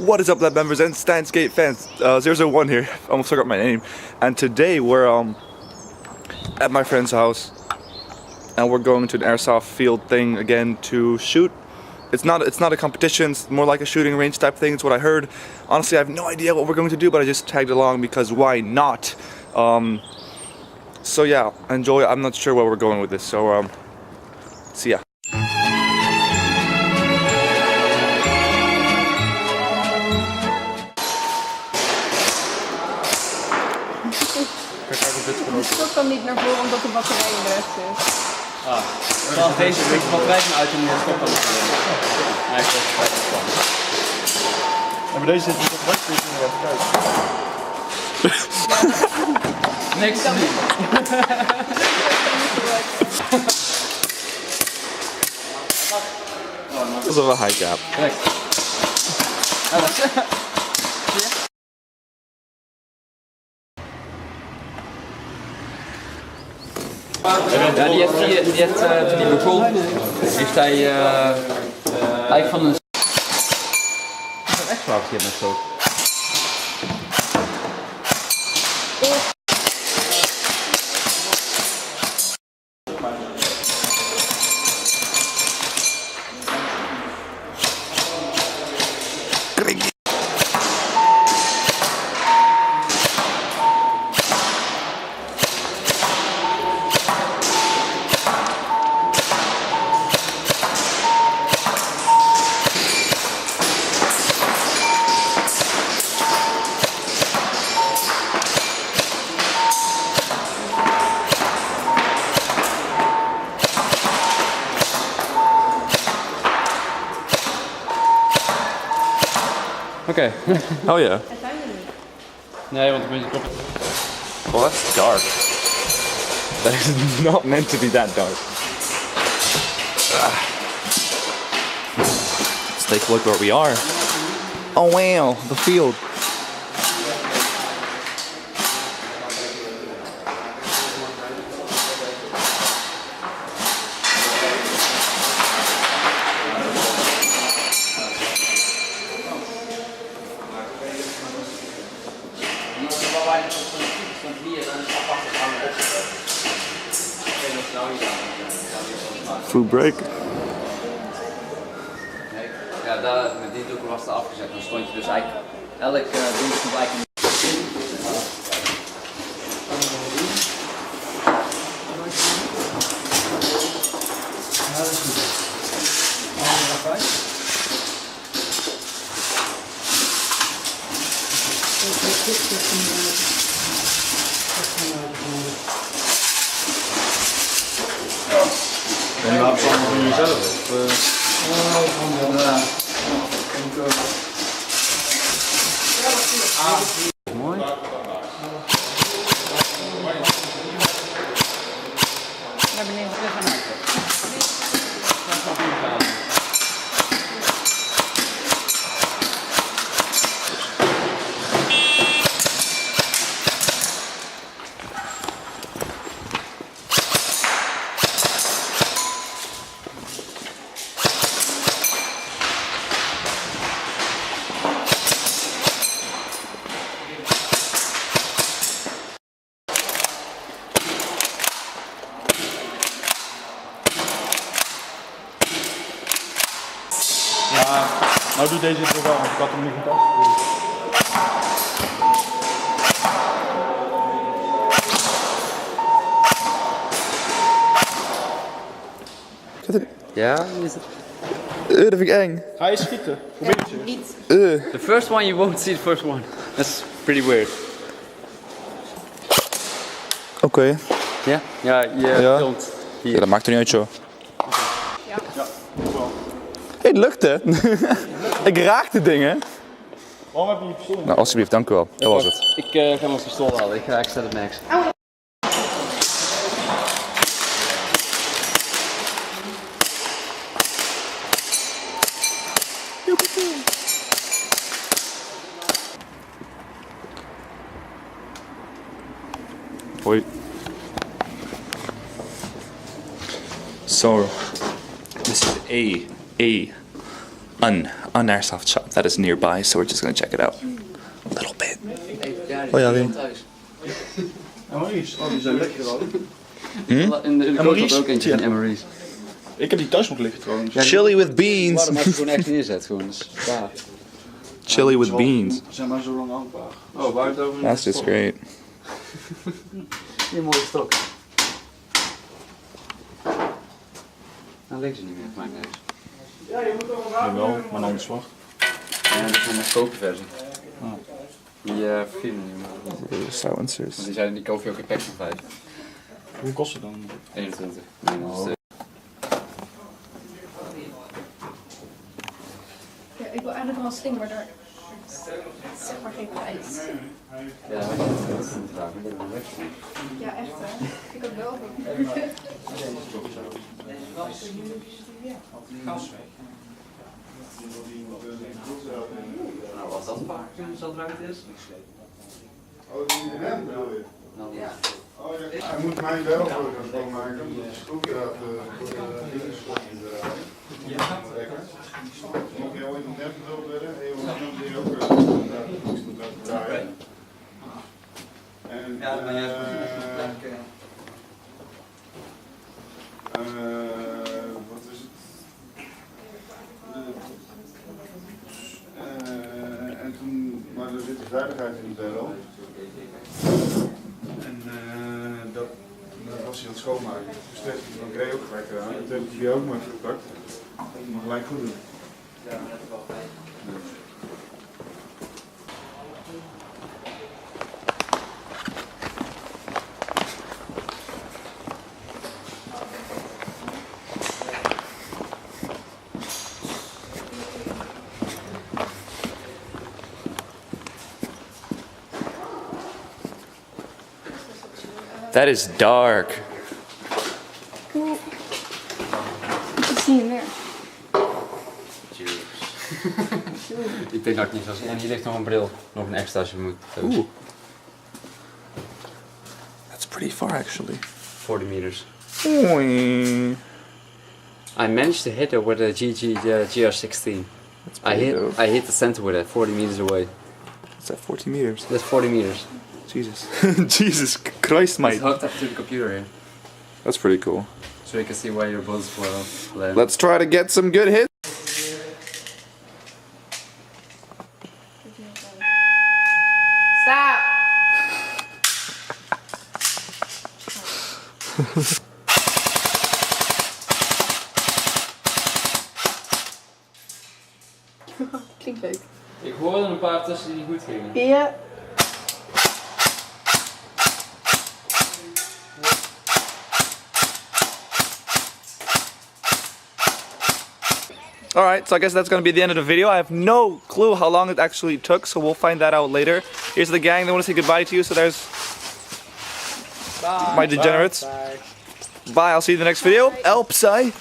What is up, lab members and Standskate fans? 001 here. I almost forgot my name. And today we're at my friend's house, and we're going to an airsoft field thing again to shoot. It's not a competition. It's more like a shooting range type thing. It's what I heard. Honestly, I have no idea what we're going to do, but I just tagged along because why not? So yeah, enjoy. I'm not sure where we're going with this. So see ya. Je stopt dan niet naar voren omdat de batterij in de rest is. Ah, dan deze batterij uit en dan stopt dan niet. Nee, ik weet het van. Ja, maar deze zit niet op rechts, dus je even kijken. Niks te doen. Dat is wel een high cap. Ja, die heeft toen hij begon, heeft hij eigenlijk van een extra hier met zo. Oké. Oh yeah. Nee, want een beetje kop. Well, that's dark. That is not meant to be that dark. Let's take a look where we are. Oh wow, the field. Food break. Ja, met dit doek was het afgezet. Dan stond je dus eigenlijk elk ding stond eigenlijk. En je laat het allemaal van jezelf. Mooi. Naar beneden terug gaan. Ja, nou doet deze het wel, want ik had hem niet getast. Ja, is het? Dat vind ik eng. Ga je schieten? Probeer het eens. Niet. The first one you won't see the first one. That's pretty weird. Oké. Ja? Ja, je filmt hier. Ja, dat maakt er niet uit, joh. Ja. Hey, het lukt hè? Ik raak de dingen. Waarom heb je je pistool? Nou, alsjeblieft, dank u wel. Dat was het. Ik ga mijn pistool halen. Ik zet het max. Hoi. So, this is an airsoft shot. that is nearby, so we're just gonna check it out a little bit. Oh ja, wie? En Maurice, oh die zijn lekker al. In de Maurice? kook had ook eentje van Emery's. Ik heb die thuis nog liggen trouwens. Chili with beans. Waarom had je gewoon echt neerzet? Gewoon, dus, ja. Chili with beans. Ze zijn maar zo lang houdbaar. Oh, waar het over? That's just great. Een mooie stok. Nou, leek ze niet meer, maakt niet uit. Jawel, maar dan zwart. Ja, dat is een koperversie. Die vervielen niet meer. The silencers. Want die zeiden die koop je ook in packs van 5. Hoe kost het dan? 21. Ja, ik wil eigenlijk wel een sling, maar daar zeg maar geen prijs. Ja, dat is niet graag. Ja, echt hè. Ik had wel. Nou, als dat vaak zo eruit is. Oh, die rem bedoel je? Nou, ja. Oh, ja. Hij moet mijn wel voor gaan schoonmaken, omdat de schroefje had voor de dingenschroefje eruit. Ja. Lekker. Moet je ooit nog net erop willen? En je moet die ook laten draaien. En, wat is het? En toen, maar er zit de veiligheid in het wel. En dat was hij aan het schoonmaken. Dus dan kreeg ik ook gelijk aan. Dat heb ik hier ook maar gepakt. Dat mag gelijk goed doen. That is dark. Ik zie hem weer. Ik denk dat ik niet zo zie. En hier ligt nog een bril. Nog een extra als je moet. Ooh. That's pretty far actually. 40 meters. Oei. I managed to hit it with a GR16. That's pretty dope. I hit the center with it, 40 meters away. Is that 40 meters? That's 40 meters. Jesus. Jesus Christ, It's mate. hooked up to the computer here. That's pretty cool. So you can see where your bullets will land. Let's try to get some good hits. Stop! Klinkt leuk. Ik hoorde een paar tussen die goed gingen. Ja. Alright, so I guess that's gonna be the end of the video. I have no clue how long it actually took, so we'll find that out later. Here's the gang, they want to say goodbye to you, so there's my degenerates. Bye, I'll see you in the next video. Elpsai.